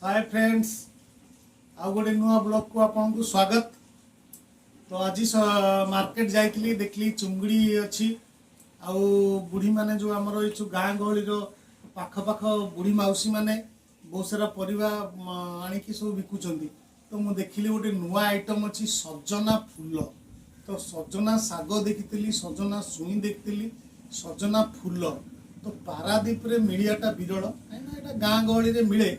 Hi friends, आउ गोटे नुआ ब्लॉग को आपन को स्वागत। तो आज मार्केट जाइली देखली चुंगड़ी अच्छी आउ बुढ़ी माने जो आमर ये गाँ गहली पाख पाख बुढ़ी मौसी माने बहुत सारा परिवा आणिकी सब बिकुचंती। तो मु देखली गोटे नुआ आइटम अच्छी सजना फूल। तो सजना साग देखी, सजना छुई देखी, सजना फूल तो पारादीप रे मिलियाटा विरल कहीं गाँ गहली रे मिले।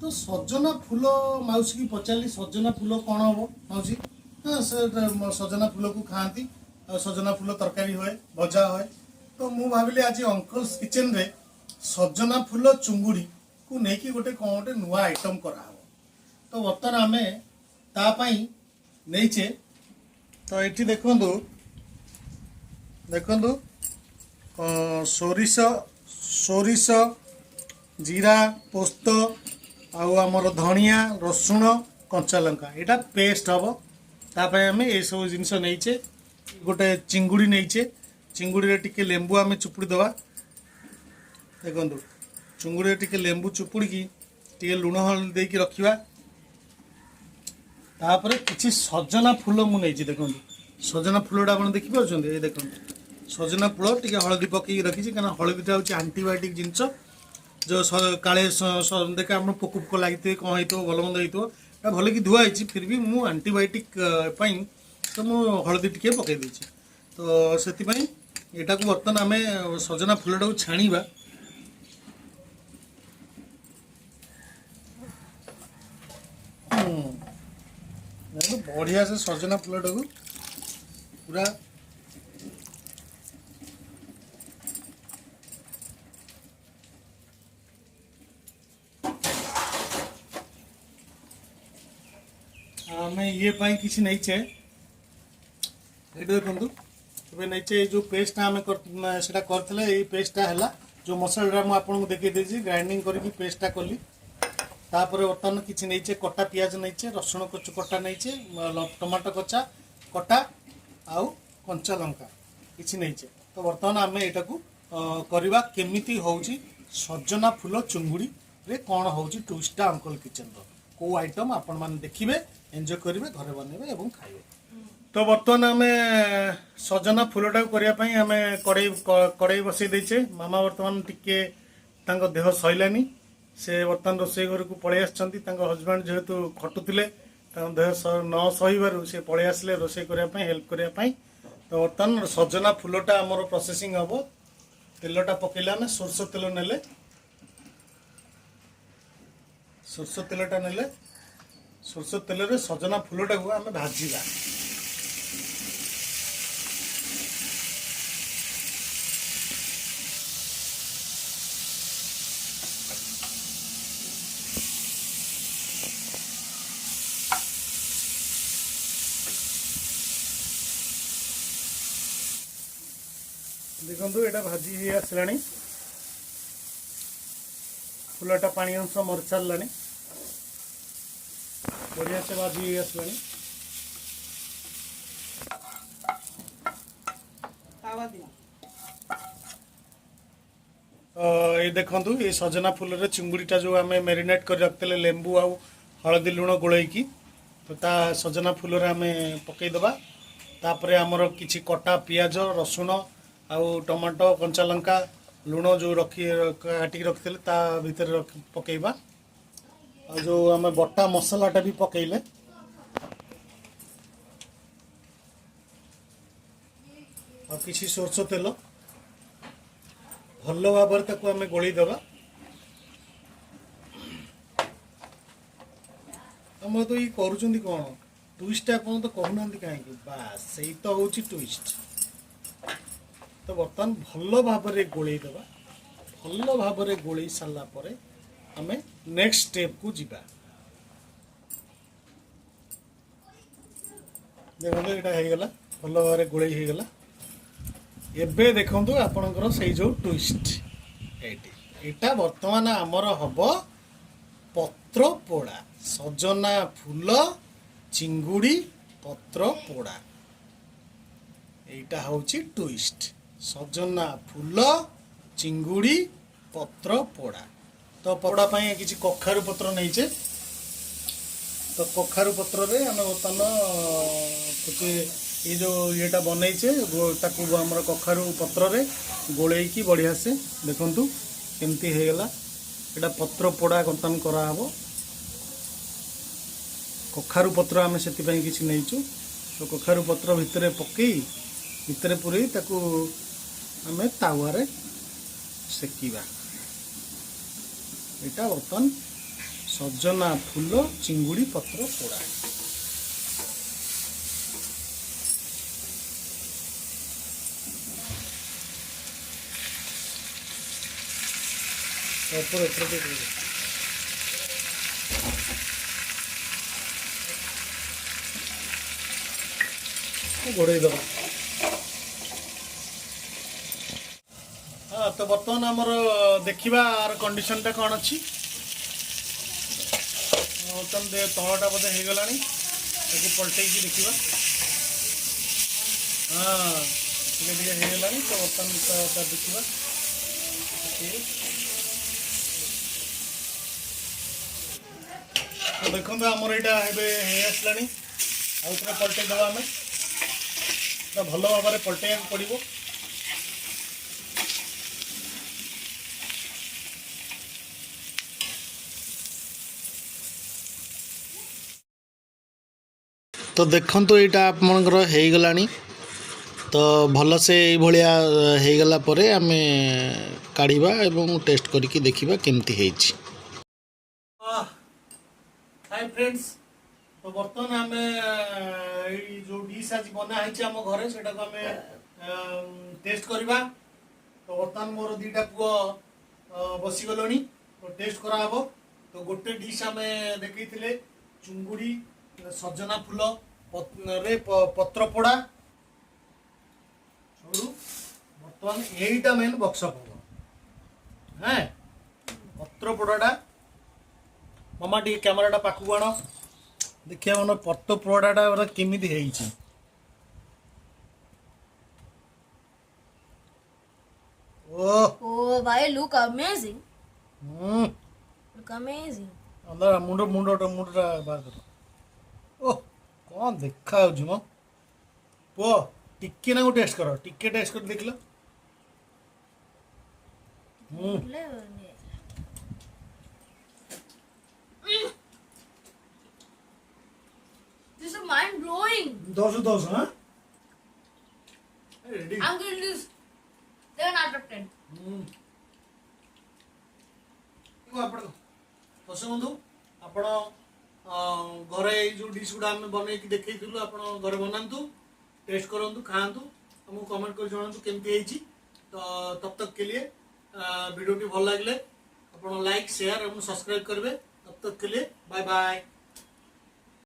तो सजना फूल मौसी की पचारि सजना फूल कौन हम मौसी? हाँ, सजना फूल को खाती और सजना फूल तरकारी हुए, भजा हुए। तो मु भाविली आज अंकल्स किचन रे सजना फूल चुंगुड़ी को लेकिन गोटे कौन गोटे नुआ आइटम करा। तो बर्तमान आम तापाई नहींचे। तो ये देखु देखु सोरिष सोरिष जीरा पोस्त आउ आमर धनिया रसुण कंचा लंका यहाँ पेस्ट हम तापाई आम ये सब जिनस नहींचे। गोटे चिंगुड़ी नहींचे, चिंगुड़ी टिके लेंबू आम चुपुड़ी दवा। देखो चिंगुड़ी टिके लेंबू चुपुड़ी टिके लुण हल्दी देकी रखिबा। तापर किछि सजना फूल मु नहीं देखो सजना फूलटा आप देखिए। देखो सजना फूल टिके हलदी पकई रखी कहीं हलदीटा हूँ आंटीबायोटिक जिनस जो काले देखा आप पोक पोक लगी कौन हो भल मंद हो भल कि धुआई फिर भी मु आंटीबायोटिक तो मु हलदी टिके पकई देछि। तो से यहाँ को बर्तमान आम सजना फूलटा को छाणीबा। बढ़िया से सजना फूलटा को पूरा आम ये किसी नहींचे। ये देखो नहींचे जो पेस्ट आम से करते ये पेस्टा है जो मसला मुझे देखी देती ग्राइंडिंग करके पेस्टा कली। तापर बर्तमान किसी नहींचे कटा पियाज नहींचे, रसुण कटा नहींचे, टमाटो कच्चा कटा आउ कंचा लंका किसी नहींचे। तो बर्तमान आम यहाँ को करवा केमिति होउची सजना फूल चुंगुड़ी रे कौन होउची ट्विस्टा अंकल किचन रो को आइटम आपण माने देखिबे, एंजॉय करिवे, घरे बनइबे एवं खाइबे। तो बर्तमान आम सजना फूलटा करने आम कड़े बसई देचे। मामा बर्तमान टिके तांको देह सहिलानी से बर्तमान रोसई घर को पलि हजबैंड जेहेतु खटुले देह न सहीबार से पलि आसले रोसई करने हेल्प करने। तो बर्तमान सजना फूलटा आमर प्रोसेसिंग हम तेलटा पकईले आम सोरष तेल नेले सोरष तेलटा नेले सोरष तेल रे सजना फूलटा को आम भाजिबा। देखो यहाँ भाजी आसला फूलटा पानी अंश मरी सारा बढ़िया से भाजी आसला। ये देखु ये सजना फूल रे चिंगुड़ीटा जो आम मेरिनेट कर रखते लेंबू आउ हलदी लुण गोलैकी तो ता सजना फूल रे आम पकईदबा। तापर आमर किछि कटा पियाज रसुण आउ टमाटो कंचा लंका लुण जो काटिक रखी ता भीतर पकईबा। जो आम बटा मसलाटा भी पकईले आ किसी सोरष तेल भल भाव आम गोलैदबा। आम तो ये करुँच कौन ट्विस्ट आप तो कहूना कहीं बास से तो हूँ ट्विस्ट। तो बर्तमान भल भाव गोलैदबा। भल भाव गोलै सारा पर आम नेक्स्ट स्टेप को जीवा। देखो यहाँ होगा भल भाव गोलै होगला। एबे देखो आपणकर से जो ट्विस्ट यहाँ बर्तमान आमर हम पत्र पोड़ा सजना फूल चिंगुड़ी पत्र पोड़ा यहाँ हूँ ट्विस्ट सजना फूल चिंगुड़ी पत्र पोड़ा। तो पोड़ा किसी कखारु पत्र नहीं तो कखारु पत्र रे आम बर्तमान कुछ ये जो येटा बनईचे ताकू आम कखारु पत्र रे गोले बढ़िया से देखु केमती होगला यहाँ पत्र पोड़ा बर्तमान कराब कखारु पत्र आम से किसी नहींचु तो कखारु पत्र भितर पकई भितर पूरे ताकू आम तावारे सेकिबा यहाँ बर्तमान सजना फूल चिंगुड़ी पत्र पोड़ा घोड़े दबा। हाँ तो बर्तमान आमर देखा कंडीशन टा कौन अच्छी बर्तमान तलटा बोधे हो गला पलटे देखा। हाँ टे होगा तो बर्तमान देखा तो देखो आमर यहाँ आसला आउ थे पलटे दबा आम भल भाव पलटे पड़ो। तो देखो यहाँ आपंकर हो गला तो भल से भाया हो गला आम काढ़ा एवं टेस्ट करके देखा केमती है। हाय फ्रेंड्स तो बर्तमान आम जो डिश आज बनाई आम घरे से टेस्ट करवा। तो बर्तमान मोर दीटा पुआ बसीगल तो टेस्ट कराब। तो गोटे डिश आम देखते चुंगुड़ी सजना फूल रे पत्र पोड़ा बर्तमान यहीटा मेन वर्कशॉप हम हाँ पत्र पोड़ाटा मामा टी कैमराटा पाखक आण देखिए मन पत्र पोड़ाटा केमी Oh, भाई look amazing. Look amazing. अंदर मुंडा बाहर कर। ओह कौन देखा मो पुओ टिके ना टेस्ट कर टिके टेस्ट कर देख लो। This is mind blowing. 10 हाँ ready I'm giving this 10 out of 10. दर्शक बंधु आपण घरे जो डिश गुड़ा आम बन देखु आप घर बनातु टेस्ट करूँ खातु हमको कमेंट कर जनातु केमती तो तब तक के लिए वीडियो टी भल लगे आप लाइक शेयर और सब्सक्राइब करेंगे। तब तक के लिए बाय बाय।